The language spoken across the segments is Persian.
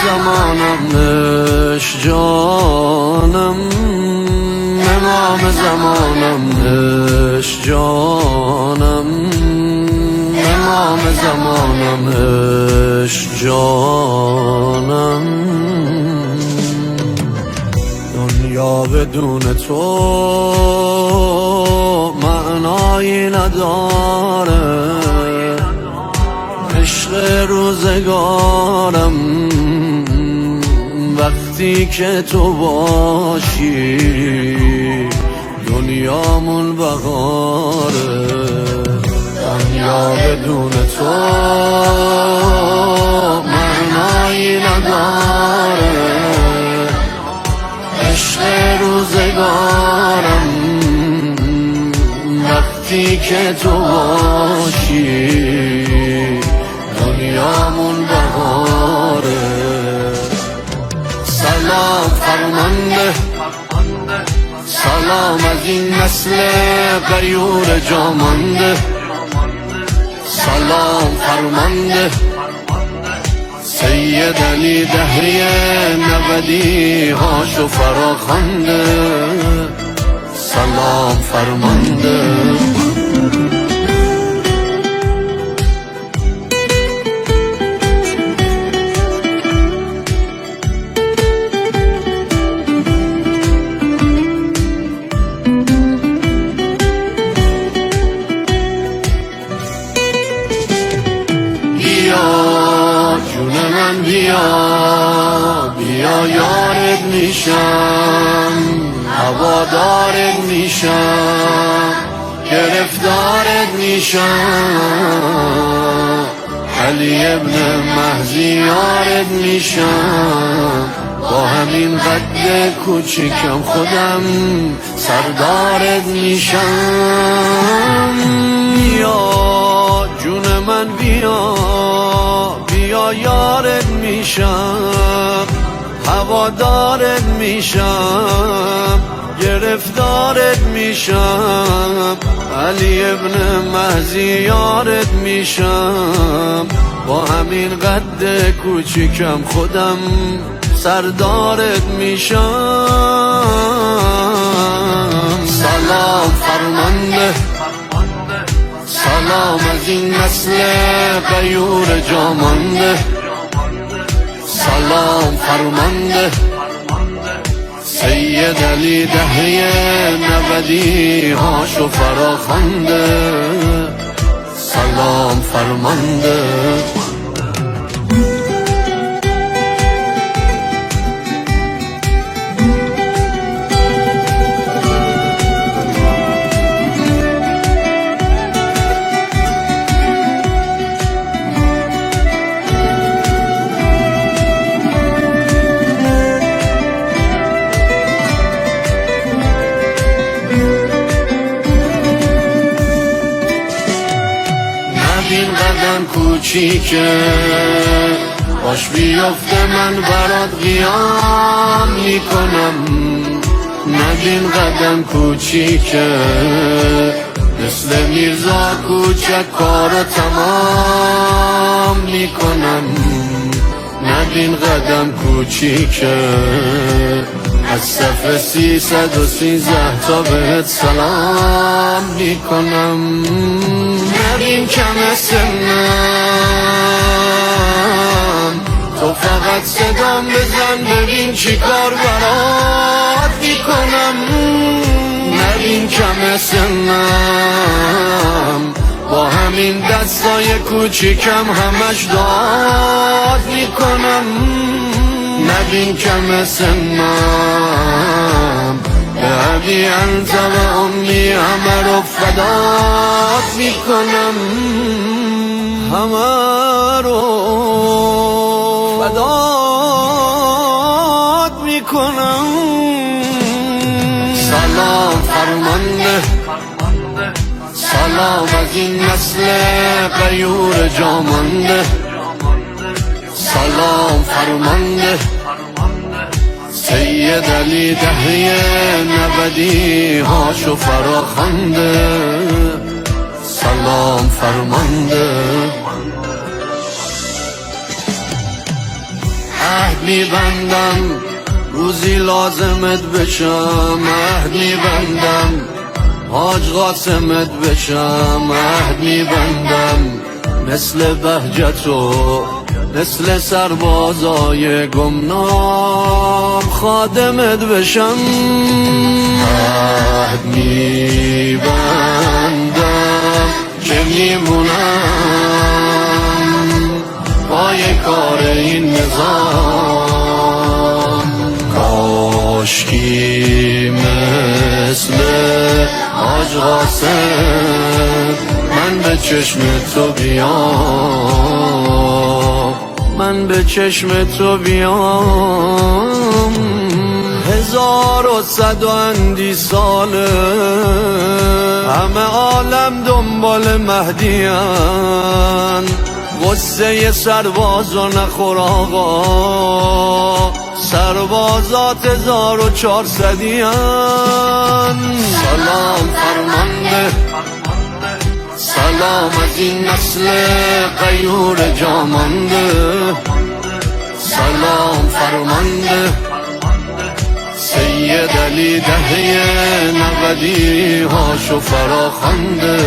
زمانم عشق جانم، امام زمانم عشق جانم، امام زمانم عشق جانم. دنیا بدون تو معنایی نداره، عشق روزگارم وقتی که تو باشی، دنیامون بهاره. دنیا بدون تو معنایی نداره، عشق روزگارم وقتی که تو باشی، دنیامون بهاره. سلام فرمانده، سلام از این نسل غیور جامانده، سلام فرمانده سید علی دهری نبدی هاشو فراخوانده، سلام فرمانده. بیا بیا یارت میشم، هوادارت میشم، گرفتارت میشم، علی ابن مهدی یارت میشم، با همین قد کوچیکم خودم سردارت میشم. بیا جون من بیا بیا یارت میشم، هوادارت میشم، گرفتارت میشم، علی ابن مهدی یارت میشم، با همین قد کوچیکم خودم سردارت میشم. سلام فرمانده، سلام از این نسل غیور جامانده، سلام فرمانده سید علی دهری نبدی هاشو فراخوانده، سلام فرمانده. این قدم کوچیکه باش بیفته من برات قیام میکنم، ندین قدم کوچیکه مثل میرزا کوچک کارو تمام میکنم، ندین قدم کوچیکه از صف 313 تا بهت سلام میکنم. نبین کم سنم تو فقط صدام بزن ببین چی کار برات میکنم. نبین کم سنم با همین دستای کوچیکم همش داد میکنم. نبین کم سنم به ابی انت و امی همه رو فدات میکنم، همه رو فدات میکنم. سلام فرمانده، سلام از این نسل غیور جامانده، سلام فرمانده سید علی دهری نبدی هاشو فراخوانده، سلام فرمانده. عهد میبندم روزی لازمت بشم، عهد میبندم حاج قاسمت بشم، عهد میبندم مثل بهجت و مثل سربازای گمنام خادمت بشم. عهد میبندم که میمونم پای کار این نظام، کاشکی مثل حاج قاسم من به چشم تو بیام، من به چشم تو بیام. 1100 ساله همه عالم دنبال مهدیان، غصه سربازو نخور آقا، سربازات 1400 سلام فرمانده، سلام از این نسل غیور جامانده، سلام فرمانده سید علی دهه 90 هاشو فراخوانده،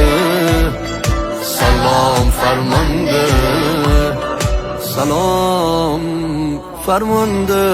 سلام فرمانده سلام فرمانده.